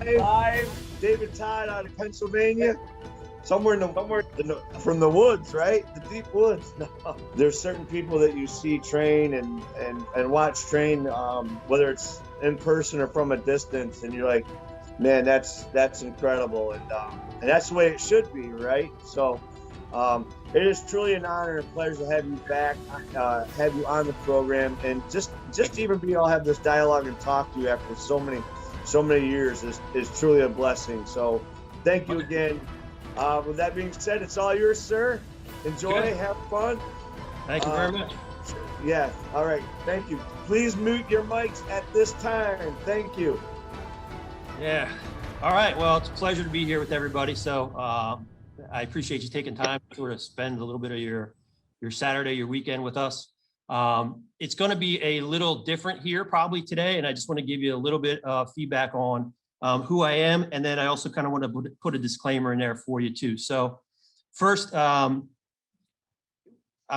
Live, David Todd out of Pennsylvania. Somewhere from the woods, right? The deep woods. No. There's certain people that you see train and watch train, whether it's in person or from a distance, and you're like, man, that's incredible, and that's the way it should be, right? So it is truly an honor and pleasure to have you back, have you on the program, and just to even be able to have this dialogue and talk to you after so many years is truly a blessing. So thank you again. With that being said, it's all yours, sir. Enjoy, Good. Have fun. Thank you very much. Yeah, all right, thank you. Please mute your mics at this time. Thank you. Yeah. All right. Well, it's a pleasure to be here with everybody. So I appreciate you taking time to sort of spend a little bit of your Saturday, your weekend with us. It's going to be a little different here probably today, and I just want to give you a little bit of feedback on who I am, and then I also kind of want to put a disclaimer in there for you too. So first, I'm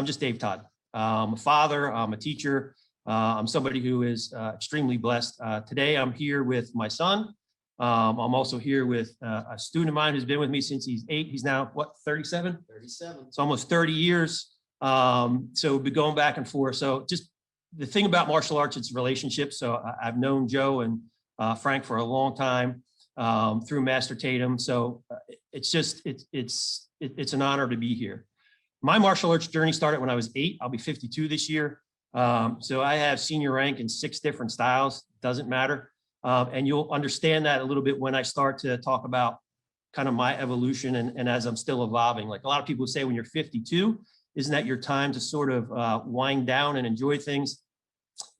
just Dave Todd. I'm a father, I'm a teacher, I'm somebody who is extremely blessed. Today I'm here with my son. I'm also here with a student of mine who's been with me since he's 8. He's now, what, 37? 37. It's almost 30 years. So we've been going back and forth. So just the thing about martial arts, it's relationships. So I've known Joe and Frank for a long time through Master Tatum. So it's an honor to be here. My martial arts journey started when I was 8. I'll be 52 this year. So I have senior rank in 6 different styles. Doesn't matter. And you'll understand that a little bit when I start to talk about kind of my evolution and as I'm still evolving. Like a lot of people say when you're 52, isn't that your time to sort of wind down and enjoy things?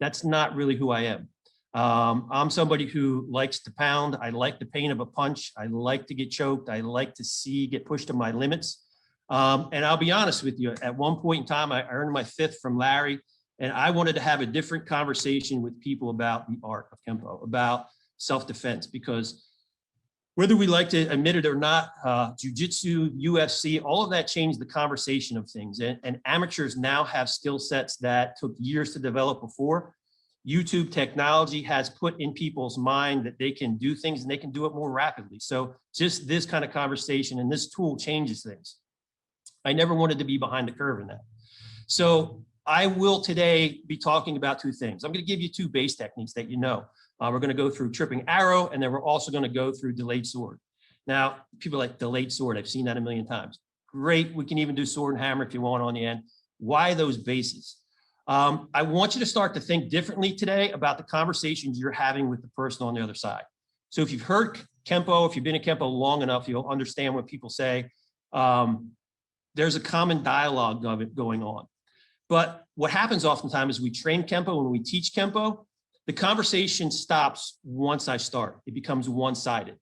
That's not really who I am. I'm somebody who likes to pound. I like the pain of a punch. I like to get choked. I like to get pushed to my limits. And I'll be honest with you, at one point in time, I earned my 5th from Larry, and I wanted to have a different conversation with people about the art of Kempo, about self-defense, because whether we like to admit it or not, Jiu-Jitsu, UFC, all of that changed the conversation of things. And amateurs now have skill sets that took years to develop before. YouTube technology has put in people's mind that they can do things and they can do it more rapidly. So just this kind of conversation and this tool changes things. I never wanted to be behind the curve in that. So I will today be talking about 2 things. I'm going to give you 2 base techniques that you know. We're going to go through tripping arrow, and then we're also going to go through delayed sword. Now, people are like delayed sword. I've seen that a million times. Great. We can even do sword and hammer if you want on the end. Why those bases? I want you to start to think differently today about the conversations you're having with the person on the other side. So if you've heard Kempo, if you've been in Kempo long enough, you'll understand what people say. There's a common dialogue of it going on. But what happens oftentimes is we train Kempo, when we teach Kempo, the conversation stops once I start. It becomes one-sided.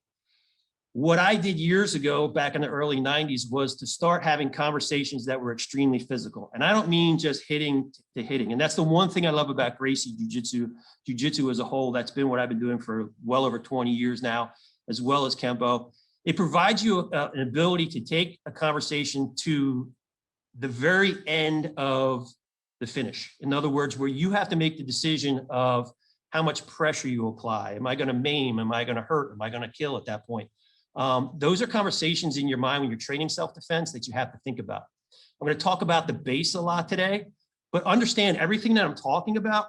What I did years ago, back in the early 90s, was to start having conversations that were extremely physical. And I don't mean just hitting to hitting. And that's the one thing I love about Gracie Jiu-Jitsu. Jiu-Jitsu as a whole, that's been what I've been doing for well over 20 years now, as well as Kempo. It provides you an ability to take a conversation to the very end of the finish. In other words, where you have to make the decision of how much pressure you apply. Am I going to maim? Am I going to hurt? Am I going to kill at that point? Those are conversations in your mind when you're training self-defense that you have to think about. I'm going to talk about the base a lot today, but understand everything that I'm talking about,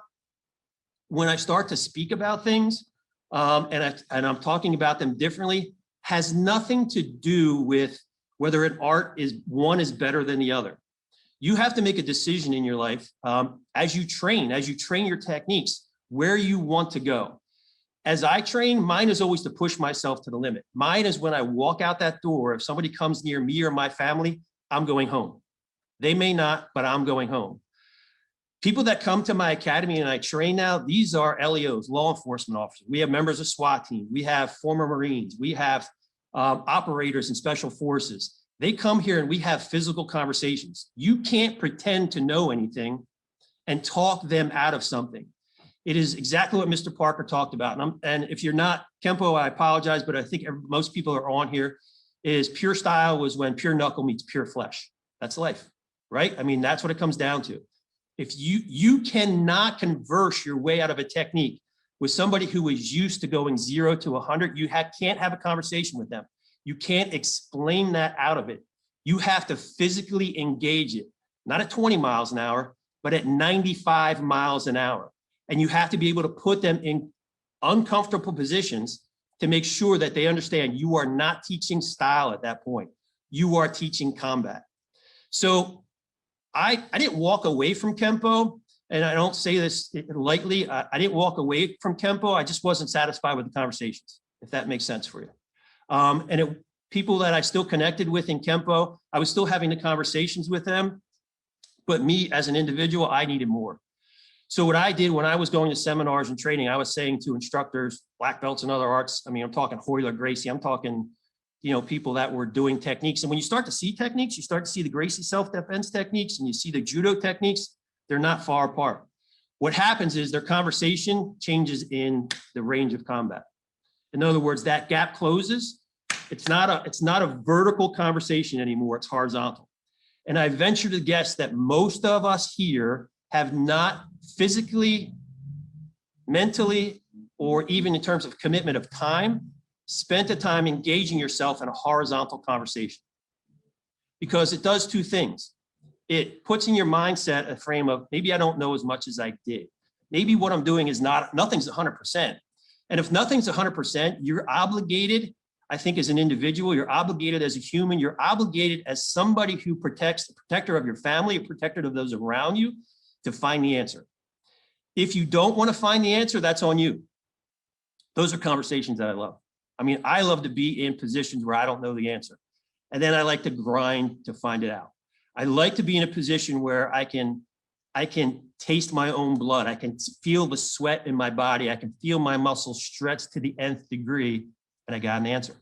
when I start to speak about things, and I'm talking about them differently, has nothing to do with whether an art is one is better than the other. You have to make a decision in your life as you train your techniques, where you want to go. As I train, mine is always to push myself to the limit. Mine is when I walk out that door, if somebody comes near me or my family, I'm going home. They may not, but I'm going home. People that come to my academy and I train now, these are LEOs, law enforcement officers. We have members of SWAT team. We have former Marines. We have operators and special forces. They come here and we have physical conversations. You can't pretend to know anything and talk them out of something. It is exactly what Mr. Parker talked about. And if you're not Kempo, I apologize, but I think most people are on here, is pure style was when pure knuckle meets pure flesh. That's life, right? I mean, that's what it comes down to. If you cannot converse your way out of a technique with somebody who is used to going 0 to 100, you can't have a conversation with them. You can't explain that out of it. You have to physically engage it, not at 20 miles an hour, but at 95 miles an hour. And you have to be able to put them in uncomfortable positions to make sure that they understand you are not teaching style at that point. You are teaching combat. So I didn't walk away from Kempo, and I don't say this lightly. I didn't walk away from Kempo. I just wasn't satisfied with the conversations, if that makes sense for you. People that I still connected with in Kempo, I was still having the conversations with them, but me as an individual, I needed more. So what I did when I was going to seminars and training, I was saying to instructors, black belts and other arts, I mean, I'm talking Hoyler, Gracie, I'm talking, people that were doing techniques. And when you start to see techniques, you start to see the Gracie self-defense techniques and you see the judo techniques, they're not far apart. What happens is their conversation changes in the range of combat. In other words, that gap closes. It's not a vertical conversation anymore, it's horizontal. And I venture to guess that most of us here have not physically, mentally, or even in terms of commitment of time, spent the time engaging yourself in a horizontal conversation. Because it does two things. It puts in your mindset a frame of, maybe I don't know as much as I did. Maybe what I'm doing is nothing's 100%. And if nothing's 100%, you're obligated, I think as an individual, you're obligated as a human, you're obligated as somebody who protects, the protector of your family, a protector of those around you, to find the answer. If you don't want to find the answer, that's on you. Those are conversations that I love. I mean, I love to be in positions where I don't know the answer. And then I like to grind to find it out. I like to be in a position where I can taste my own blood. I can feel the sweat in my body. I can feel my muscles stretch to the nth degree, and I got an answer.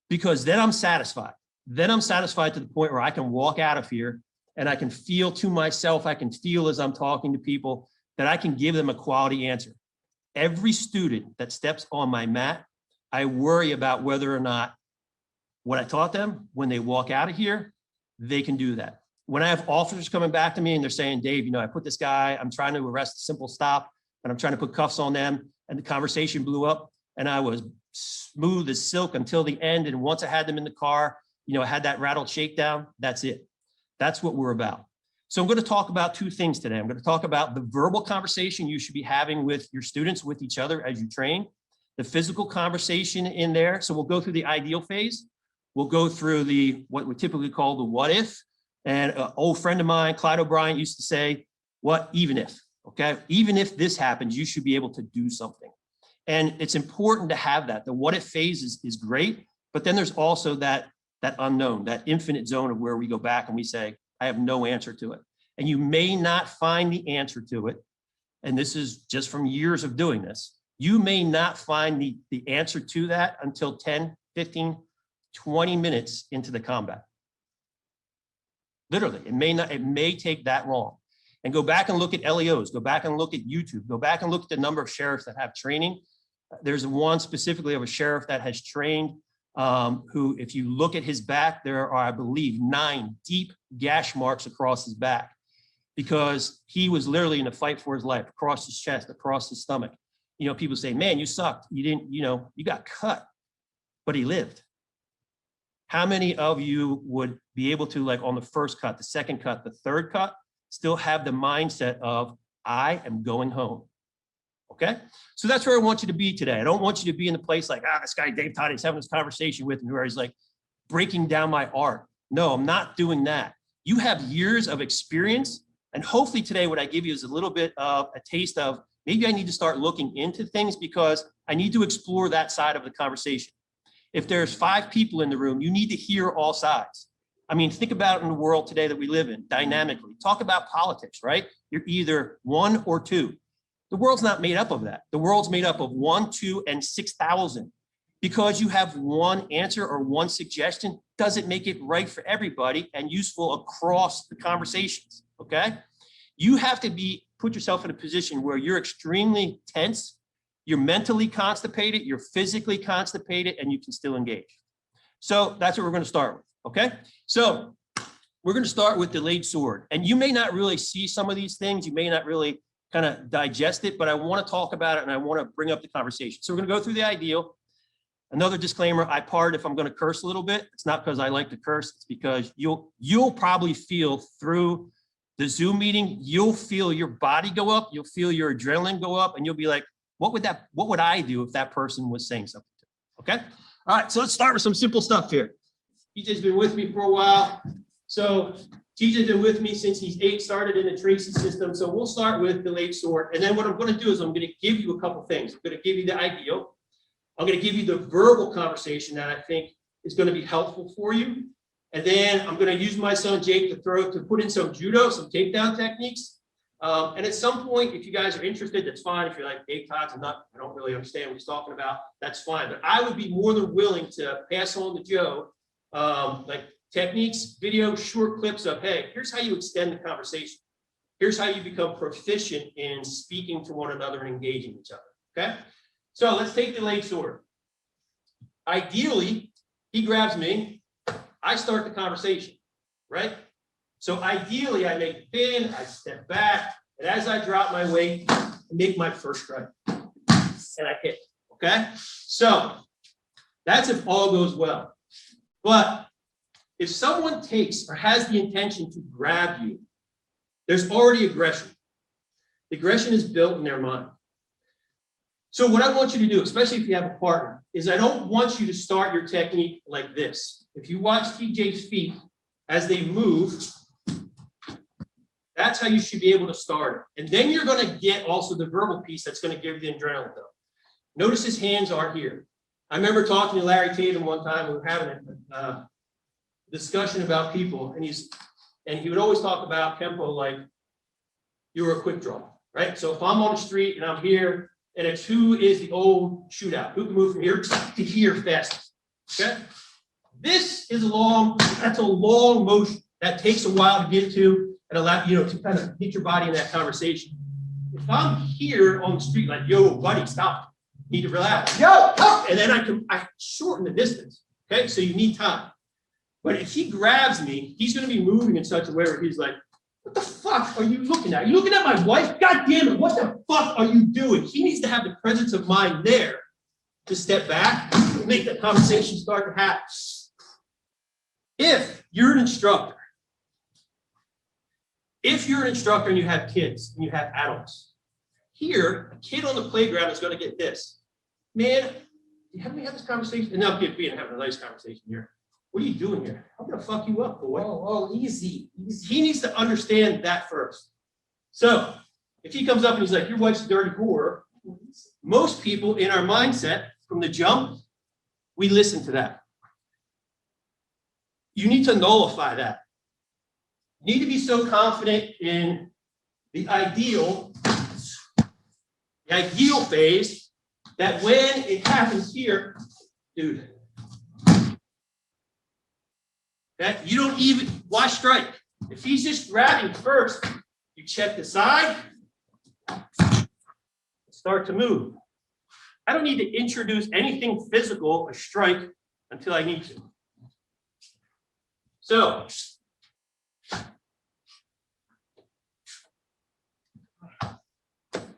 Because then I'm satisfied. Then I'm satisfied to the point where I can walk out of here and I can feel to myself, I can feel as I'm talking to people that I can give them a quality answer. Every student that steps on my mat, I worry about whether or not what I taught them, when they walk out of here, they can do that. When I have officers coming back to me and they're saying, Dave, I put this guy, I'm trying to arrest a simple stop, and I'm trying to put cuffs on them, and the conversation blew up, and I was smooth as silk until the end. And once I had them in the car, I had that rattled shakedown, that's it. That's what we're about. So I'm going to talk about two things today. I'm going to talk about the verbal conversation you should be having with your students, with each other as you train, the physical conversation in there. So we'll go through the ideal phase. We'll go through what we typically call the what if. And an old friend of mine, Clyde O'Brien, used to say, what even if, okay? Even if this happens, you should be able to do something. And it's important to have that. The what if phase is great, but then there's also that unknown, that infinite zone of where we go back and we say, I have no answer to it. And you may not find the answer to it. And this is just from years of doing this. You may not find the answer to that until 10, 15, 20 minutes into the combat. Literally, it may take that long. And go back and look at LEOs, go back and look at YouTube, go back and look at the number of sheriffs that have training. There's one specifically of a sheriff that has trained who, if you look at his back, there are, I believe, 9 deep gash marks across his back because he was literally in a fight for his life, across his chest, across his stomach. People say, man, you sucked. You didn't, you got cut, but he lived. How many of you would be able to, like on the first cut, the second cut, the third cut, still have the mindset of, I am going home? Okay, so that's where I want you to be today. I don't want you to be in the place like, this guy, Dave Todd, he's having this conversation with me where he's like breaking down my art. No, I'm not doing that. You have years of experience. And hopefully today, what I give you is a little bit of a taste of, maybe I need to start looking into things because I need to explore that side of the conversation. If there's 5 people in the room, you need to hear all sides. I mean, think about in the world today that we live in dynamically. Talk about politics, right? You're either 1 or 2. The world's not made up of that. The world's made up of 1, 2, and 6,000. Because you have one answer or one suggestion doesn't make it right for everybody and useful across the conversations, okay? You have to put yourself in a position where you're extremely tense, you're mentally constipated, you're physically constipated, and you can still engage. So that's what we're going to start with, okay? So we're going to start with delayed sword. And you may not really see some of these things. You may not really kind of digest it, but I want to talk about it and I want to bring up the conversation. So we're going to go through the ideal. Another disclaimer, I pardon if I'm going to curse a little bit. It's not because I like to curse. It's because you'll probably feel through the Zoom meeting, you'll feel your body go up, you'll feel your adrenaline go up, and you'll be like, what would I do if that person was saying something to me? Okay. All right. So let's start with some simple stuff here. TJ's been with me for a while. So TJ's been with me since he's 8, started in the Tracy system. So we'll start with the late sort. And then what I'm going to do is I'm going to give you a couple things. I'm going to give you the ideal. I'm going to give you the verbal conversation that I think is going to be helpful for you. And then I'm going to use my son Jake to put in some judo, some takedown techniques. And at some point, if you guys are interested, that's fine. If you're like, hey, Todd's I don't really understand what he's talking about, that's fine. But I would be more than willing to pass on to Joe, like techniques, video, short clips of, hey, here's how you extend the conversation. Here's how you become proficient in speaking to one another and engaging each other. Okay. So let's take the leg sword. Ideally, he grabs me. I start the conversation, right? So ideally, I make the pin, I step back, and as I drop my weight, I make my first strike, and I hit, okay? So that's if all goes well. But if someone takes or has the intention to grab you, there's already aggression. The aggression is built in their mind. So what I want you to do, especially if you have a partner, is I don't want you to start your technique like this. If you watch TJ's feet as they move, that's how you should be able to start it. And then you're going to get also the verbal piece that's going to give you the adrenaline though. Notice his hands are here. I remember talking to Larry Tatum one time. We were having a discussion about people, and he would always talk about Kempo like you were a quick draw, right? So if I'm on the street and I'm here, and it's who is the old shootout, who can move from here to here fastest, okay? This is that's a long motion that takes a while to get to and allow you to kind of get your body in that conversation. If I'm here on the street, like, yo, buddy, stop, need to relax, yo, and then I shorten the distance, okay? So you need time. But if he grabs me, he's going to be moving in such a way where he's like, what the fuck are you looking at? Are you looking at my wife? God damn it, what the fuck are you doing? He needs to have the presence of mind there to step back and make that conversation start to happen. If you're an instructor and you have kids and you have adults, here, a kid on the playground is going to get this. Man, haven't we had this conversation? And now kid being having a nice conversation here. What are you doing here? I'm going to fuck you up, boy. Oh, easy. He needs to understand that first. So if he comes up and he's like, your wife's a dirty whore, most people in our mindset from the jump, we listen to that. You need to nullify that. You need to be so confident in the ideal phase that when it happens here, dude, that you don't even, why strike? If he's just grabbing first, you check the side, start to move. I don't need to introduce anything physical, a strike, until I need to. So,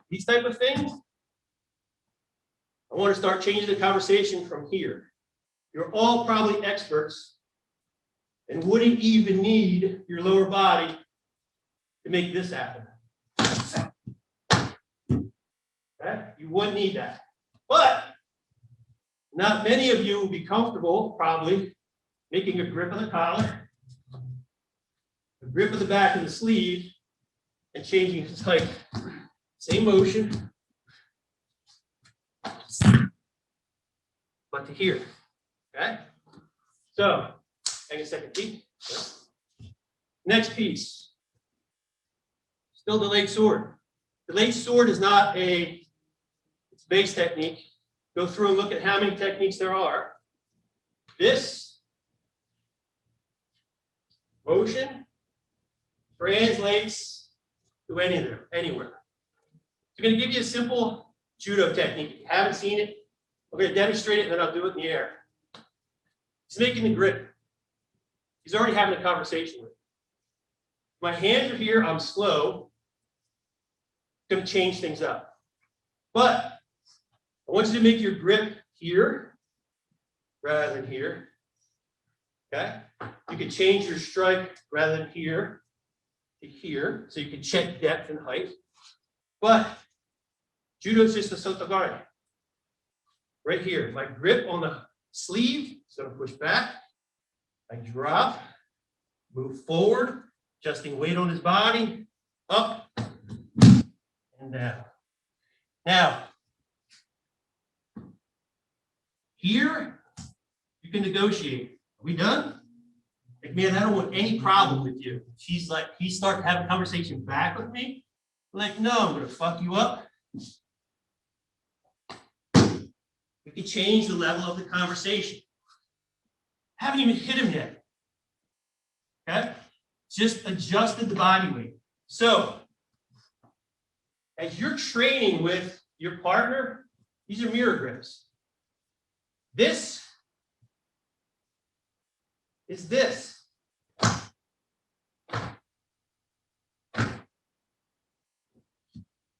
these type of things, I want to start changing the conversation from here. You're all probably experts and wouldn't even need your lower body to make this happen. Okay? You wouldn't need that. But not many of you will be comfortable, probably, making a grip of the collar, a grip of the back of the sleeve, and changing. It's like same motion, but to here. Okay? So, take a second peek. Next piece. Still the leg sword. The leg sword is not it's base technique. Go through and look at how many techniques there are. This motion translates to anywhere. I'm going to give you a simple judo technique. If you haven't seen it, I'm going to demonstrate it and then I'll do it in the air. He's making the grip. He's already having a conversation with me. My hands are here, I'm slow. going to change things up. But I want you to make your grip here rather than here. Okay? You can change your strike rather than here to here, so you can check depth and height. But judo is just a sotogari. Right here, my grip on the sleeve is going to push back. I drop, move forward, adjusting weight on his body, up and down. Now, here, you can negotiate. Are we done? Like, man, I don't want any problem with you. She's like, he starts having a conversation back with me. Like, no, I'm gonna fuck you up. We can change the level of the conversation. Haven't even hit him yet. Okay? Just adjusted the body weight. So, as you're training with your partner, these are mirror grips. This is this.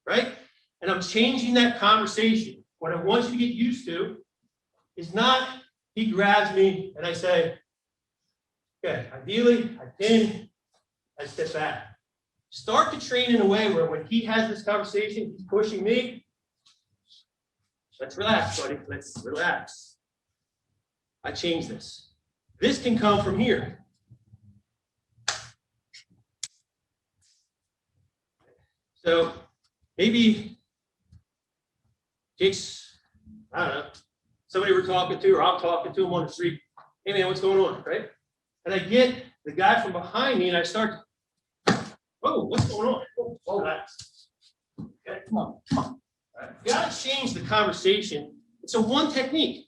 Right? And I'm changing that conversation. What I want you to get used to is not he grabs me and I say, okay, ideally, I pin, I step back. Start to train in a way where when he has this conversation, he's pushing me. Let's relax, buddy. Let's relax. I change this. This can come from here. So maybe Jake's, I don't know, somebody we're talking to, or I'm talking to him on the street. Hey man, what's going on, right? And I get the guy from behind me and I start, whoa, what's going on? Whoa, relax. Okay, come on. All right. You gotta change the conversation. It's a one technique.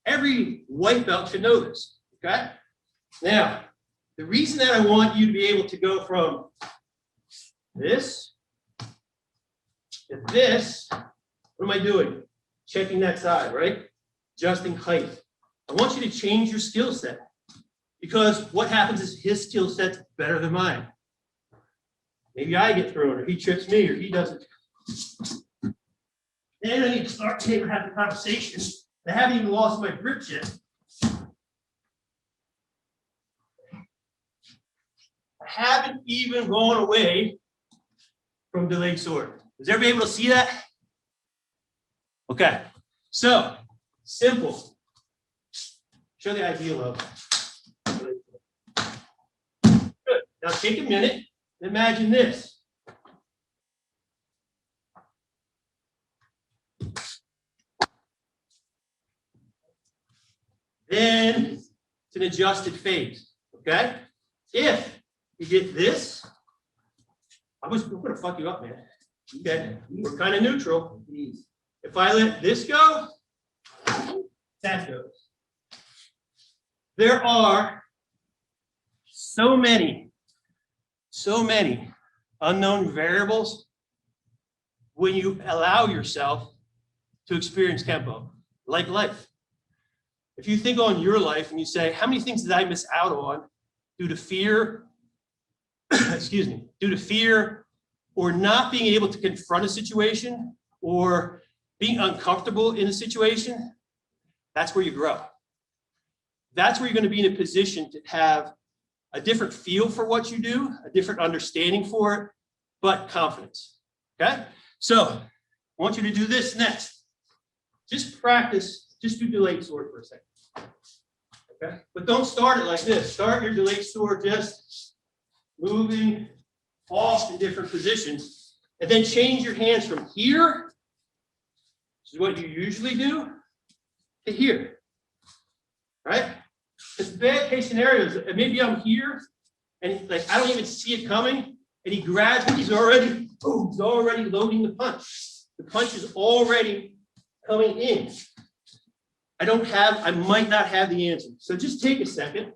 Every white belt should know this, okay? Now, the reason that I want you to be able to go from this to this, what am I doing? Checking that side, right? Adjusting height. I want you to change your skill set because what happens is his skill set's better than mine. Maybe I get thrown, or he trips me, or he doesn't. Then I need to start to have the conversation. I haven't even lost my grip yet. I haven't even gone away from delayed sword. Is everybody able to see that? Okay, so simple. Show the ideal of it. Good. Now take a minute. Imagine this. Then it's an adjusted phase, okay? If you get this, I'm going to fuck you up, man. Okay, we're kind of neutral. If I let this go, that goes. There are so many unknown variables when you allow yourself to experience Kempo, like life. If you think on your life and you say, how many things did I miss out on due to fear, excuse me, due to fear or not being able to confront a situation or being uncomfortable in a situation, that's where you grow. That's where you're going to be in a position to have a different feel for what you do, a different understanding for it, but confidence, okay? So I want you to do this next. Just practice, just do delayed sword for a second, okay? But don't start it like this. Start your delayed sword just moving off in different positions, and then change your hands from here, which is what you usually do, to here, right? It's bad case scenarios. Maybe I'm here, and like I don't even see it coming, and he grabs me. He's already loading the punch. The punch is already coming in. I might not have the answer. So just take a second,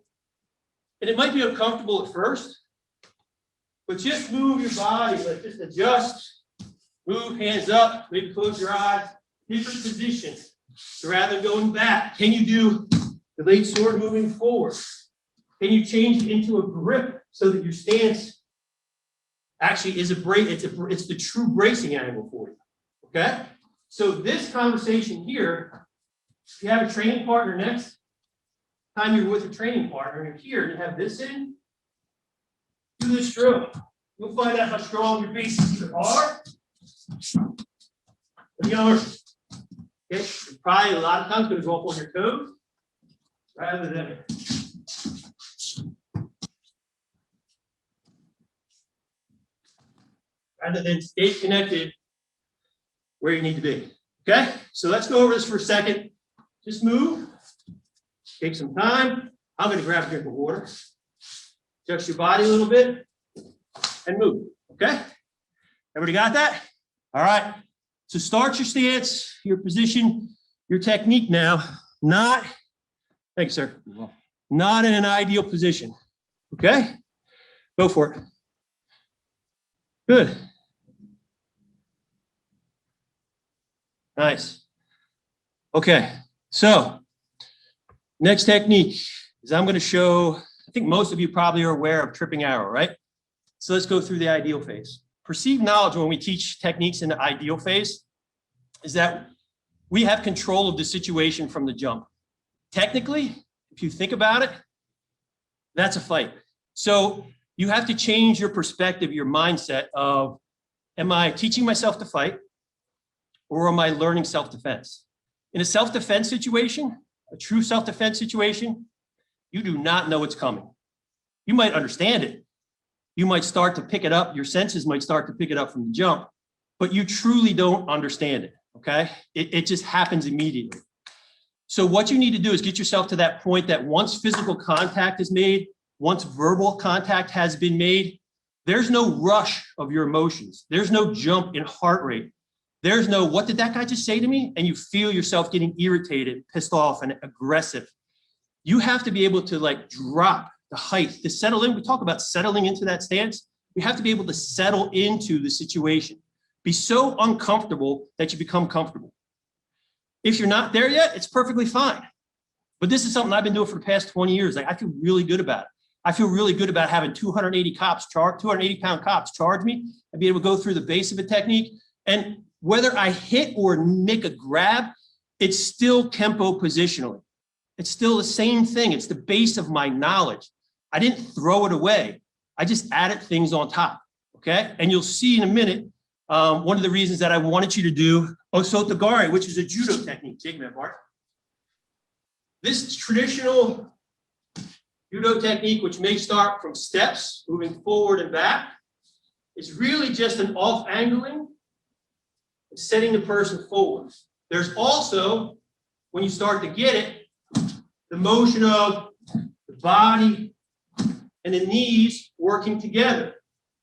and it might be uncomfortable at first. But just move your body, like just adjust, move hands up, maybe close your eyes, different positions. So rather than going back, can you do delayed sword moving forward? Can you change it into a grip so that your stance actually is it's the true bracing angle for you. Okay? So this conversation here, if you have a training partner next time you're with a training partner and you're here and you have this in, do this drill. You'll find out how strong your bases either are or the others. Okay? You're probably a lot of times going to go up on your toes rather than stay connected where you need to be. Okay? So let's go over this for a second. Just move. Take some time. I'm going to grab a drink of water. Adjust your body a little bit and move. Okay? Everybody got that? All right. So start your stance, your position, your technique now. Thanks, sir. Not in an ideal position. Okay? Go for it. Good. Nice. Okay. So next technique is I'm going to show, I think most of you probably are aware of tripping arrow, right? So let's go through the ideal phase. Perceived knowledge when we teach techniques in the ideal phase is that we have control of the situation from the jump. Technically, if you think about it, that's a fight. So you have to change your perspective, your mindset of, am I teaching myself to fight or am I learning self-defense? In a self-defense situation, a true self-defense situation, you do not know what's coming. You might understand it. You might start to pick it up. Your senses might start to pick it up from the jump, but you truly don't understand it, okay? It just happens immediately. So what you need to do is get yourself to that point that once physical contact is made, once verbal contact has been made, there's no rush of your emotions. There's no jump in heart rate. There's no, what did that guy just say to me? And you feel yourself getting irritated, pissed off, and aggressive. You have to be able to like drop the height, to settle in. We talk about settling into that stance. You have to be able to settle into the situation. Be so uncomfortable that you become comfortable. If you're not there yet, it's perfectly fine. But this is something I've been doing for the past 20 years. Like, I feel really good about it. I feel really good about having 280 pound cops charge me and be able to go through the base of a technique. And whether I hit or make a grab, it's still Kempo positionally. It's still the same thing. It's the base of my knowledge. I didn't throw it away. I just added things on top, okay? And you'll see in a minute, one of the reasons that I wanted you to do Osotogari, which is a judo technique. Take me apart. This traditional judo technique, which may start from steps, moving forward and back, is really just an off-angling, setting the person forward. There's also, when you start to get it, the motion of the body and the knees working together.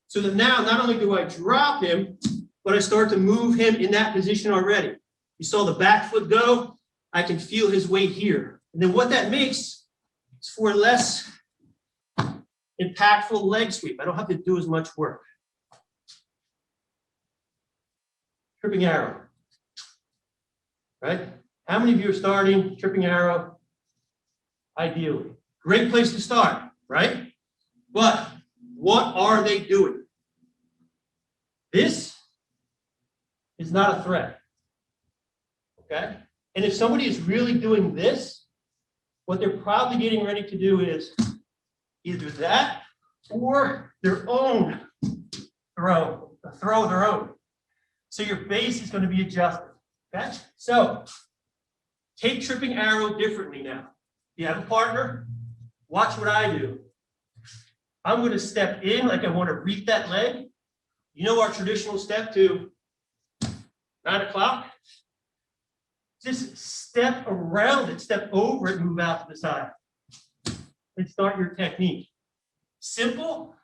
So that now, not only do I drop him, but I start to move him in that position already. You saw the back foot go. I can feel his weight here. And then what that makes is for less impactful leg sweep. I don't have to do as much work. Tripping arrow, right? How many of you are starting tripping arrow? Ideally. Great place to start, right? But what are they doing? This is not a threat, okay? And if somebody is really doing this, what they're probably getting ready to do is either that or their own throw their own. So your base is going to be adjusted, okay? So take tripping arrow differently now. If you have a partner, watch what I do. I'm going to step in like I want to reap that leg. You know our traditional step to 9 o'clock? Just step around it, step over it, move out to the side. And start your technique. Simple,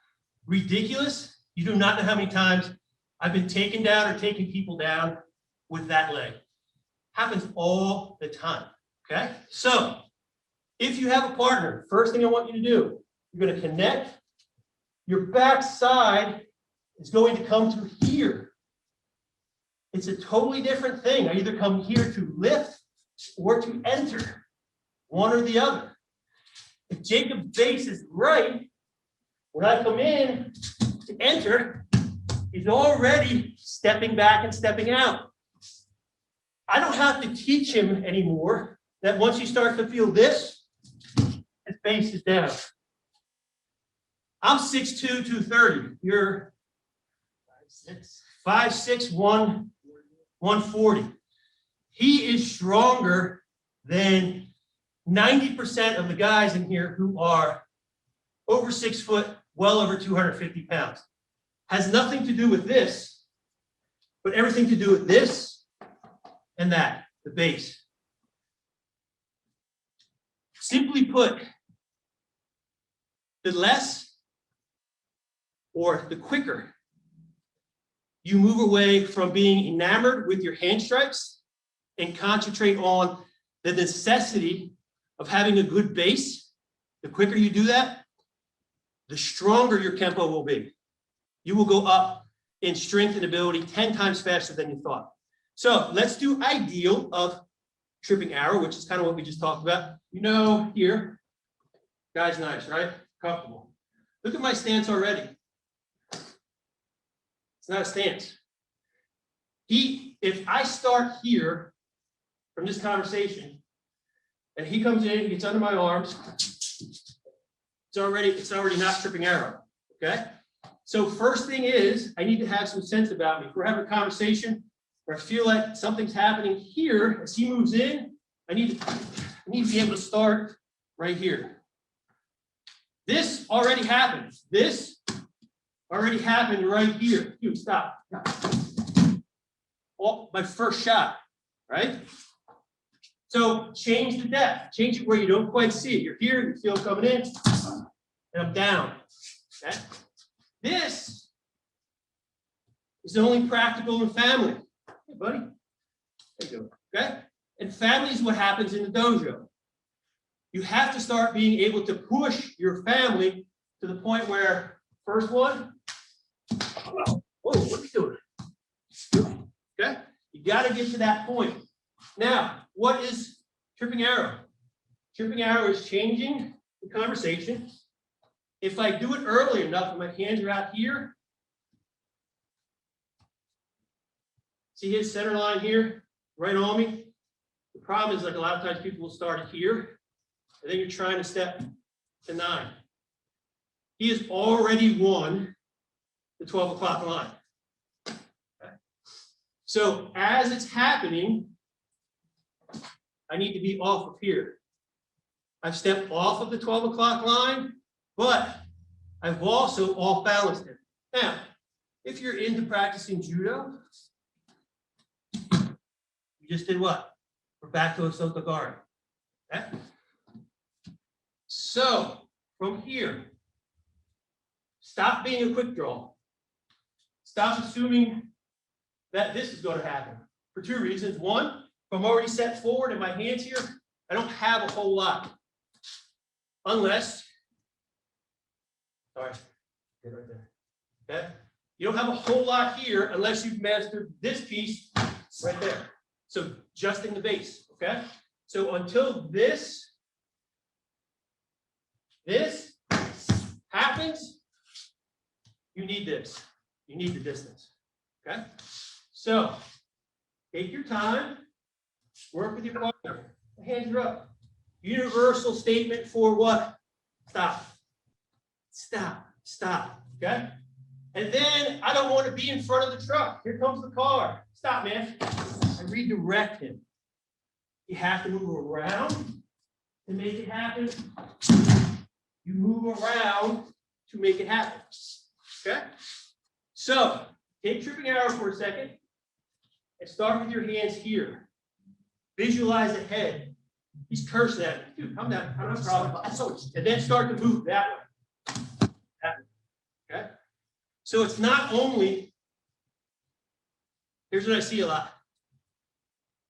ridiculous. You do not know how many times I've been taken down or taking people down with that leg. Happens all the time, okay? So if you have a partner, first thing I want you to do, you're going to connect. Your back side is going to come to here. It's a totally different thing. I either come here to lift or to enter, one or the other. If Jacob's base is right, when I come in to enter, He's already stepping back and stepping out. I don't have to teach him anymore that once you start to feel this, his base is down. I'm 6'2", 230. You're 5'6", 140. He is stronger than 90% of the guys in here who are over 6 foot, well over 250 pounds. Has nothing to do with this, but everything to do with this and that, the base. Simply put, the less or the quicker you move away from being enamored with your hand strikes and concentrate on the necessity of having a good base, the quicker you do that, the stronger your Kempo will be. You will go up in strength and ability 10 times faster than you thought. So let's do ideal of tripping arrow, which is kind of what we just talked about. You know, here, guy's nice, right? Comfortable. Look at my stance already. It's not a stance. If I start here from this conversation, and he comes in, he gets under my arms, it's already not tripping arrow, okay? So first thing is, I need to have some sense about me. If we're having a conversation where I feel like something's happening here, as he moves in, I need to be able to start right here. This already happened. This already happened right here. Dude, stop. Oh, my first shot, right? So change the depth. Change it where you don't quite see it. You're here, you feel it coming in, and I'm down. Okay? This is only practical in family. Hey, buddy. There you go. Okay? And family is what happens in the dojo. You have to start being able to push your family to the point where, first one, whoa, what are you doing? Okay? You got to get to that point. Now, what is tripping arrow? Tripping arrow is changing the conversation. If I do it early enough and my hands are out here, see his center line here, right on me? The problem is, like, a lot of times people will start here, and then you're trying to step to 9. He has already won the 12 o'clock line. Okay. So as it's happening, I need to be off of here. I've stepped off of the 12 o'clock line, but I've also off balanced it. Now, if you're into practicing judo, you just did what? We're back to a Soto guard. Okay? So from here, stop being a quick draw. Stop assuming that this is going to happen for 2 reasons. One, if I'm already set forward and my hands here, I don't have a whole lot. Unless, sorry, get right there. Okay? You don't have a whole lot here unless you've mastered this piece right there. So adjusting the base, okay? So until this happens, you need this. You need the distance, okay? So take your time, work with your partner. The hands are up. Universal statement for what? Stop. Stop. Stop, okay? And then I don't want to be in front of the truck. Here comes the car. Stop, man. I redirect him. You have to move around to make it happen. You move around to make it happen. Okay? So take tripping arrow for a second and start with your hands here. Visualize the head. He's cursing at me. Dude, come down. No problem. And then start to move that way. That way. Okay? So it's not only, here's what I see a lot.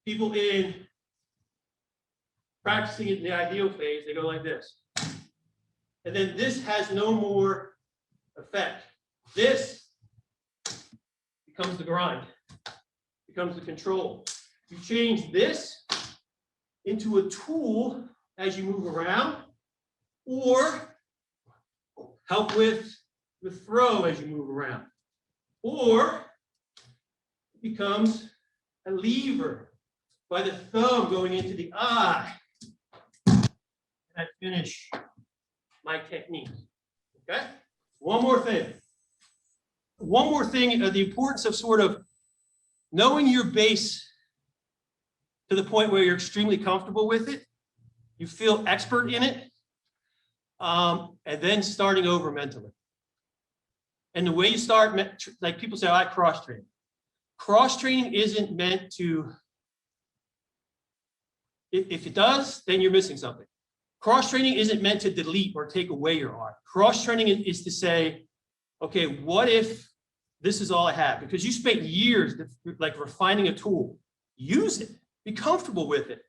People in practicing in the ideal phase, they go like this. And then this has no more effect. This becomes the grind, becomes the control. You change this into a tool as you move around, or help with the throw as you move around. or it becomes a lever by the thumb going into the eye. And I finish my technique. Okay? One more thing. The importance of sort of knowing your base to the point where you're extremely comfortable with it, you feel expert in it, and then starting over mentally. And the way you start, like people say, I cross-train. Cross-training isn't meant to, if it does, then you're missing something. Cross-training isn't meant to delete or take away your art. Cross-training is to say, okay, what if this is all I have? Because you spent years like refining a tool. Use it. Be comfortable with it.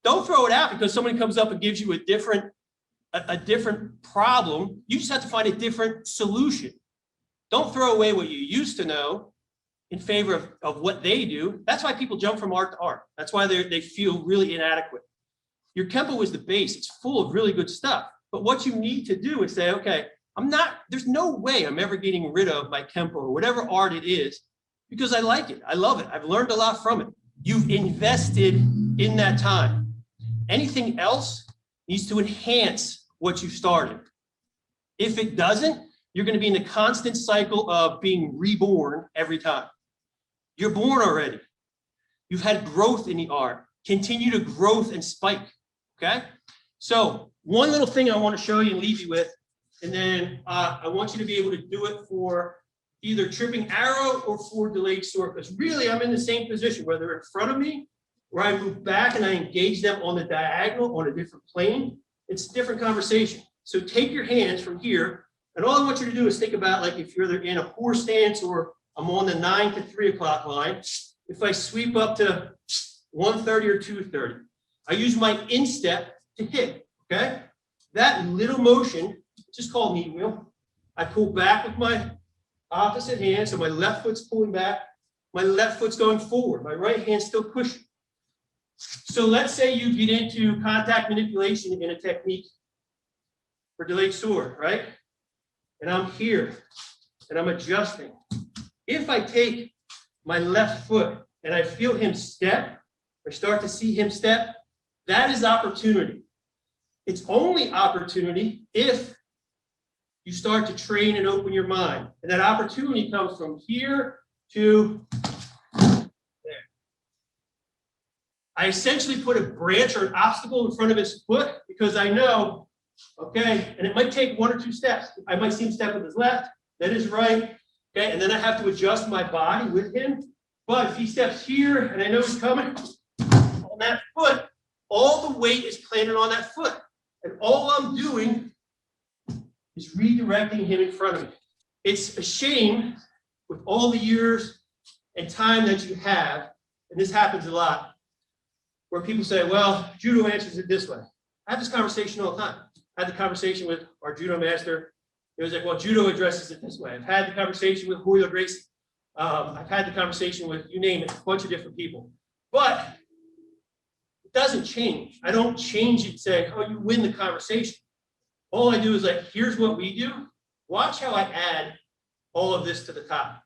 Don't throw it out because somebody comes up and gives you a different problem. You just have to find a different solution. Don't throw away what you used to know in favor of what they do. That's why people jump from art to art. That's why they feel really inadequate. Your Kempo is the base. It's full of really good stuff. But what you need to do is say, okay, there's no way I'm ever getting rid of my Kempo or whatever art it is because I like it. I love it. I've learned a lot from it. You've invested in that time. Anything else needs to enhance what you started. If it doesn't, you're going to be in the constant cycle of being reborn every time. You're born already. You've had growth in the art. Continue to growth and spike. Okay? So one little thing I want to show you and leave you with, and then I want you to be able to do it for either tripping arrow or for delayed sword, because really I'm in the same position, whether in front of me, where I move back and I engage them on the diagonal on a different plane. It's a different conversation. So take your hands from here, and all I want you to do is think about, like, if you're in a horse stance or I'm on the 9 to 3 o'clock line, if I sweep up to 1:30 or 2:30, I use my instep to hit, okay? That little motion, it's just called knee wheel. I pull back with my opposite hand, so my left foot's pulling back, my left foot's going forward, my right hand's still pushing. So let's say you get into contact manipulation in a technique for delayed sword, right? And I'm here, and I'm adjusting. If I take my left foot and I feel him step, or start to see him step, that is opportunity. It's only opportunity if you start to train and open your mind. And that opportunity comes from here to there. I essentially put a branch or an obstacle in front of his foot because I know, okay, and it might take 1 or 2 steps. I might see him step with his left, then his right, okay, and then I have to adjust my body with him. But if he steps here and I know he's coming on that foot, all the weight is planted on that foot. And all I'm doing is redirecting him in front of me. It's a shame with all the years and time that you have, and this happens a lot, where people say, well, judo answers it this way. I have this conversation all the time. I had the conversation with our judo master. It was like, well, judo addresses it this way. I've had the conversation with Julio Gracie. I've had the conversation with, you name it, a bunch of different people. But it doesn't change. I don't change it, say, oh, you win the conversation. All I do is like, here's what we do. Watch how I add all of this to the top.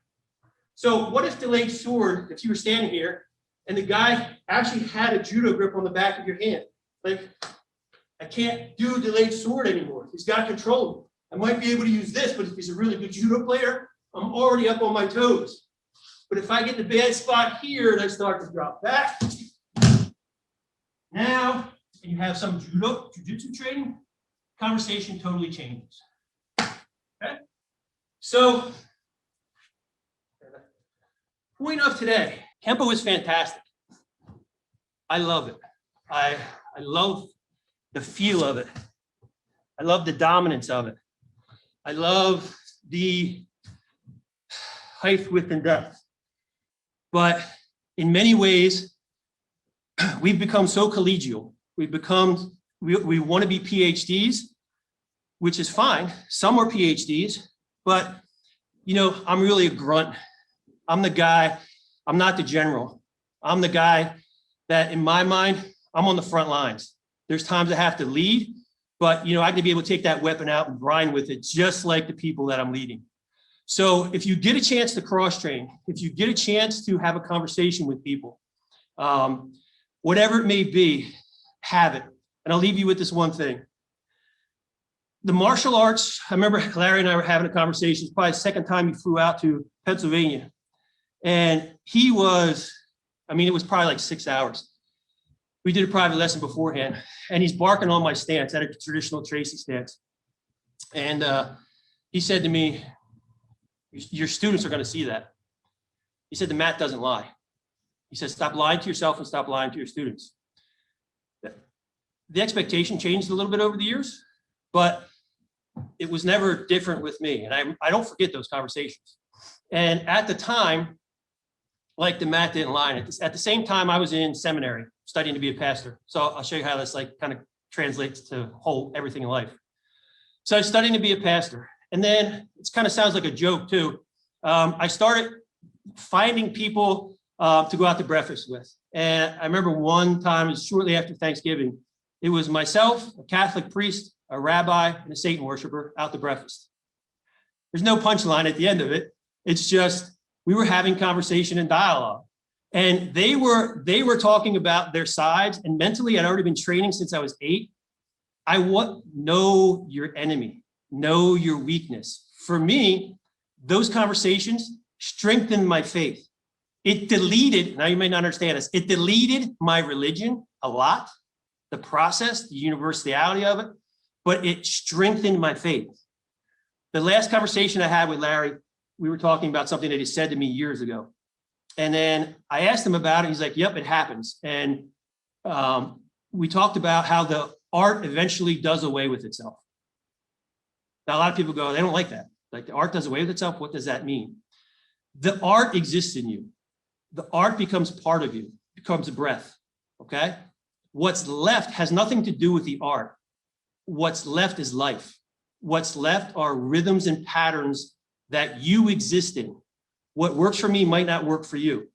So what if delayed sword, if you were standing here and the guy actually had a judo grip on the back of your hand? Like, I can't do delayed sword anymore. He's got control. I might be able to use this, but if he's a really good judo player, I'm already up on my toes. But if I get the bad spot here and I start to drop back, now, and you have some jiu-jitsu training, conversation totally changes. Okay? So, point of today, Kempo is fantastic. I love it. I love the feel of it. I love the dominance of it. I love the height, width, and depth. But in many ways, we've become so collegial. We want to be PhDs, which is fine. Some are PhDs, but you know, I'm really a grunt. I'm the guy, I'm not the general. I'm the guy that in my mind, I'm on the front lines. There's times I have to lead, but you know, I can be able to take that weapon out and grind with it just like the people that I'm leading. So if you get a chance to cross train, if you get a chance to have a conversation with people, whatever it may be, have it. And I'll leave you with this one thing. The martial arts, I remember Larry and I were having a conversation. It's probably the second time he flew out to Pennsylvania. And he was, I mean, it was probably like 6 hours. We did a private lesson beforehand, and he's barking on my stance, at a traditional Tracy stance. And he said to me, your students are going to see that. He said, the mat doesn't lie. He said, stop lying to yourself and stop lying to your students. The expectation changed a little bit over the years, but it was never different with me. And I don't forget those conversations. And at the time, like, the mat didn't lie. At the same time, I was in seminary studying to be a pastor. So I'll show you how this like kind of translates to everything in life. So I was studying to be a pastor. And then it kind of sounds like a joke too. I started finding people to go out to breakfast with. And I remember one time, it was shortly after Thanksgiving, it was myself, a Catholic priest, a rabbi, and a Satan worshiper out to breakfast. There's no punchline at the end of it. It's just, we were having conversation and dialogue. And they were talking about their sides, and mentally I'd already been training since I was 8. I know your enemy, know your weakness. For me, those conversations strengthened my faith. It deleted, now you may not understand this, it deleted my religion a lot, the process, the universality of it, but it strengthened my faith. The last conversation I had with Larry, we were talking about something that he said to me years ago. And then I asked him about it. He's like, yep, it happens. And we talked about how the art eventually does away with itself. Now, a lot of people go, they don't like that. Like, the art does away with itself. What does that mean? The art exists in you. The art becomes part of you, becomes a breath, okay? What's left has nothing to do with the art. What's left is life. What's left are rhythms and patterns that you exist in. What works for me might not work for you,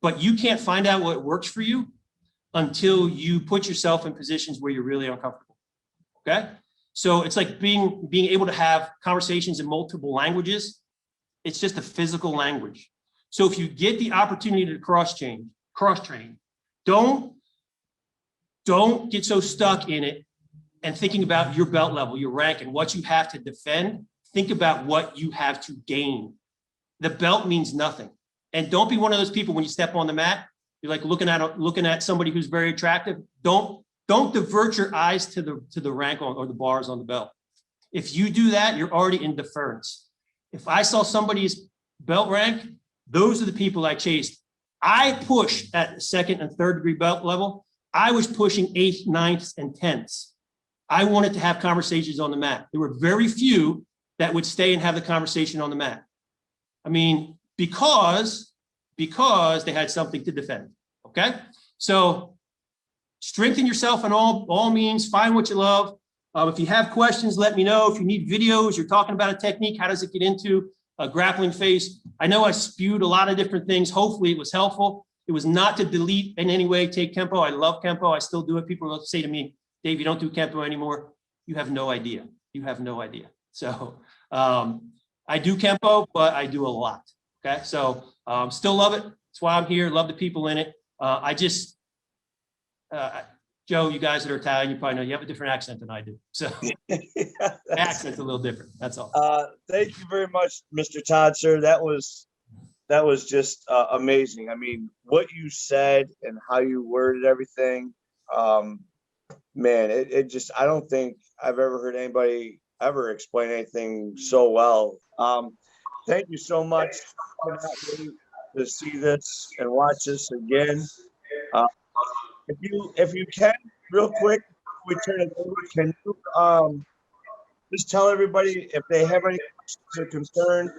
but you can't find out what works for you until you put yourself in positions where you're really uncomfortable, okay? So it's like being able to have conversations in multiple languages. It's just a physical language. So if you get the opportunity to cross-train, don't get so stuck in it and thinking about your belt level, your rank, and what you have to defend. Think about what you have to gain. The belt means nothing. And don't be one of those people when you step on the mat, you're like looking at somebody who's very attractive. Don't divert your eyes to the rank or the bars on the belt. If you do that, you're already in deference. If I saw somebody's belt rank, those are the people I chased. I pushed at 2nd and 3rd degree belt level. I was pushing 8th, 9th, and 10ths. I wanted to have conversations on the mat. There were very few that would stay and have the conversation on the mat. I mean, because they had something to defend, okay? So strengthen yourself in all means, find what you love. If you have questions, let me know. If you need videos, you're talking about a technique, how does it get into a grappling face? I know I spewed a lot of different things. Hopefully it was helpful. It was not to delete in any way, take Kempo. I love Kempo. I still do it. People will say to me, Dave, you don't do Kempo anymore. You have no idea. You have no idea. So I do Kempo, but I do a lot. Okay. So still love it. That's why I'm here. Love the people in it. Joe, you guys that are Italian, you probably know you have a different accent than I do. So accent's a little different. That's all. Thank you very much, Mr. Todd, sir. That was just amazing. I mean, what you said and how you worded everything, man, it just, I don't think I've ever heard anybody ever explain anything so well. Thank you so much. I cannot wait to see this and watch this again. If you can, real quick, before we turn it over, can you just tell everybody if they have any questions or concerns?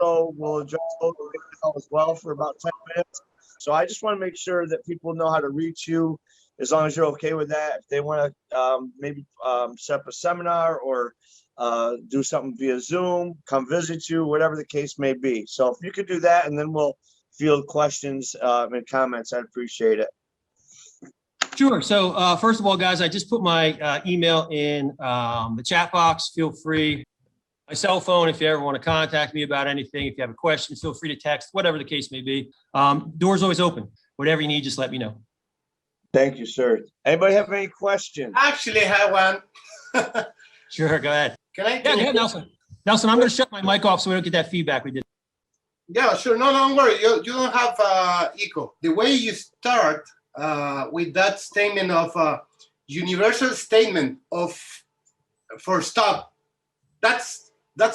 Also, we'll address those as well for about 10 minutes. So I just want to make sure that people know how to reach you, as long as you're okay with that. If they want to maybe set up a seminar or do something via Zoom, come visit you, whatever the case may be. So if you could do that, and then we'll field questions and comments, I'd appreciate it. Sure. So first of all, guys, I just put my email in the chat box. Feel free My cell phone, if you ever want to contact me about anything, if you have a question, feel free to text, whatever the case may be. Door's always open. Whatever you need, just let me know. Thank you, sir. Anybody have any questions? Actually, I have one. Sure, go ahead. Can I? Yeah, go ahead, Nelson. Nelson, I'm going to shut my mic off so we don't get that feedback we did. Yeah, sure. No, don't worry. You don't have echo. The way you start with that statement of universal statement of for stop, that's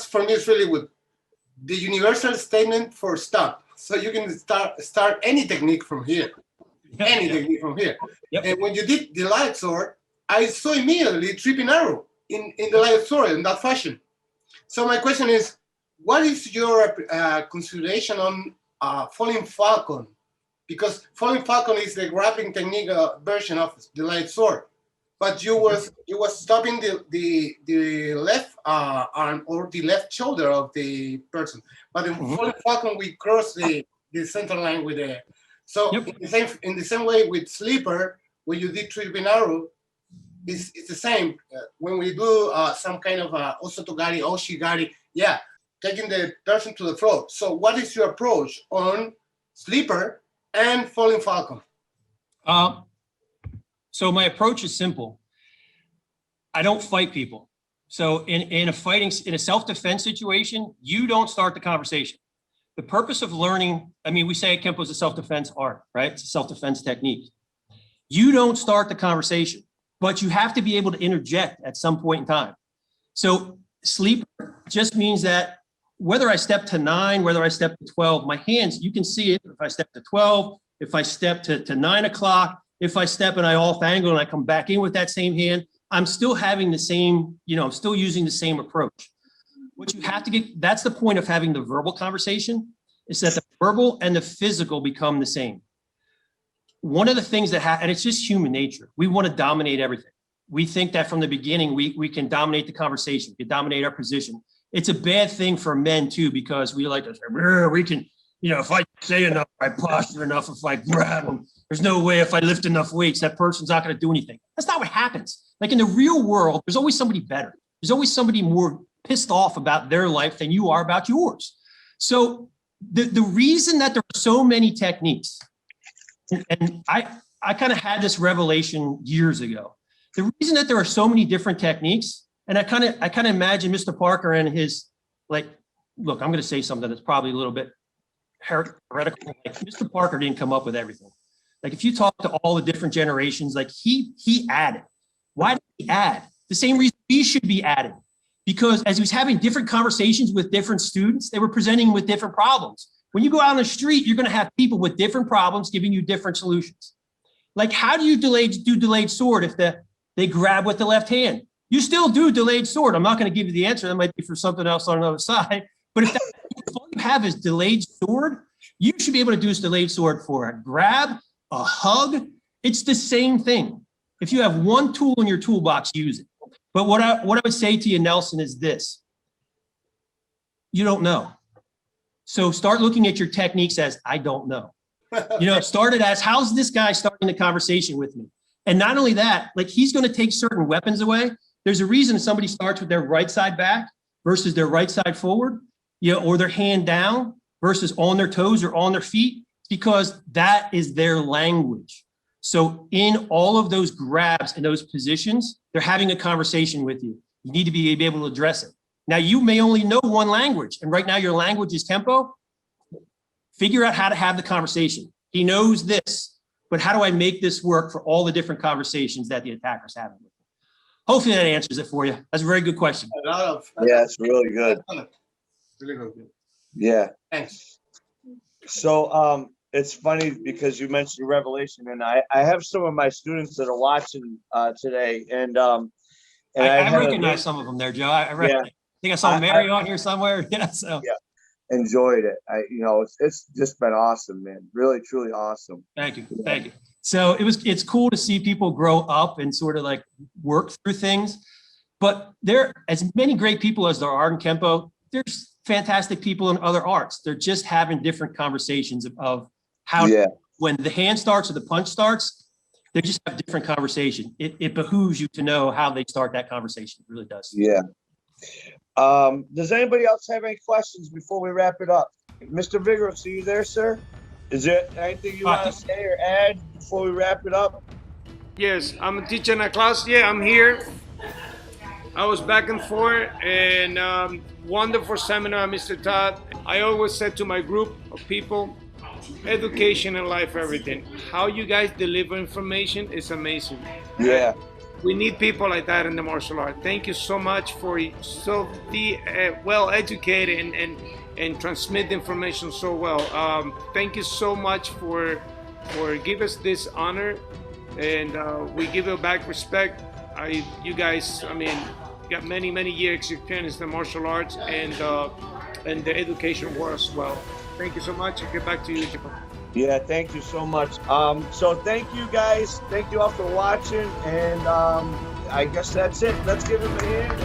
for me is really good. The universal statement for stop. So you can start any technique from here. Yep. Any technique from here. Yep. And when you did the light sword, I saw immediately tripping arrow in the light sword in that fashion. So my question is, what is your consideration on falling falcon? Because falling falcon is the grappling technique version of the light sword, but you was stopping the left arm or the left shoulder of the person. But in falling falcon, we cross the center line with the. So Yep. in the same way with sleeper, when you did tripping arrow, it's the same. When we do some kind of osotogari, oshigari, yeah, taking the person to the floor. So what is your approach on sleeper and falling falcon? So my approach is simple. I don't fight people. So in a self-defense situation, you don't start the conversation. The purpose of learning, I mean, we say Kempo is a self-defense art, right? It's a self-defense technique. You don't start the conversation, but you have to be able to interject at some point in time. So sleeper just means that whether I step to 9, whether I step to 12, my hands, you can see it. If I step to 12, if I step to 9 o'clock, if I step and I off angle and I come back in with that same hand, I'm still having the same, I'm still using the same approach. What you have to get, that's the point of having the verbal conversation, is that the verbal and the physical become the same. One of the things that and it's just human nature. We want to dominate everything. We think that from the beginning, we can dominate the conversation, we can dominate our position. It's a bad thing for men too, because we like to say, we can, if I say enough, I posture enough, if I grab them, there's no way if I lift enough weights, that person's not going to do anything. That's not what happens. Like in the real world, there's always somebody better. There's always somebody more pissed off about their life than you are about yours. So the reason that there are so many techniques, and I kind of had this revelation years ago. The reason that there are so many different techniques, and I kind of imagine Mr. Parker and his, like, look, I'm going to say something that's probably a little bit heretical. Like, Mr. Parker didn't come up with everything. Like, if you talk to all the different generations, like he added. Why did he add? The same reason we should be added. Because as he was having different conversations with different students, they were presenting with different problems. When you go out on the street, you're going to have people with different problems giving you different solutions. Like, how do you do delayed sword if they grab with the left hand? You still do delayed sword. I'm not going to give you the answer. That might be for something else on another side. But if all you have is delayed sword, you should be able to do this delayed sword for a grab, a hug. It's the same thing. If you have one tool in your toolbox, use it. But what I would say to you, Nelson, is this. You don't know. So start looking at your techniques as, I don't know. Start it as, how's this guy starting the conversation with me? And not only that, like, he's going to take certain weapons away. There's a reason somebody starts with their right side back versus their right side forward, or their hand down versus on their toes or on their feet, because that is their language. So in all of those grabs and those positions, they're having a conversation with you. You need to be able to address it. Now, you may only know one language, and right now your language is Kempo. Figure out how to have the conversation. He knows this, but how do I make this work for all the different conversations that the attacker's having with me? Hopefully that answers it for you. That's a very good question. Yeah, it's really good. Really good. Yeah. Thanks. So it's funny because you mentioned Revelation, and I have some of my students that are watching today, and I recognize some of them there, Joe. I think I saw Mary on here somewhere. Yeah, so yeah, enjoyed it. It's just been awesome, man. Really, truly awesome. Thank you. Thank you. So it's cool to see people grow up and sort of like work through things. But there, as many great people as there are in Kempo, there's fantastic people in other arts. They're just having different conversations of how, when the hand starts or the punch starts, they just have different conversation. It behooves you to know how they start that conversation. It really does. Yeah. Does anybody else have any questions before we wrap it up? Mr. Vigorous, are you there, sir? Is there anything you want to say or add before we wrap it up? Yes, I'm teaching a class. Yeah, I'm here. I was back and forth, and wonderful seminar, Mr. Todd. I always said to my group of people, education and life, everything. How you guys deliver information is amazing. Yeah. We need people like that in the martial art. Thank you so much for so well educated and transmit the information so well. Thank you so much for give us this honor, and we give you back respect. You guys, I mean, got many years experience in the martial arts and the education world as well. Thank you so much. I'll get back to you, Japan. Yeah, thank you so much. So thank you guys. Thank you all for watching. And I guess that's it. Let's give him a hand.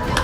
Woo!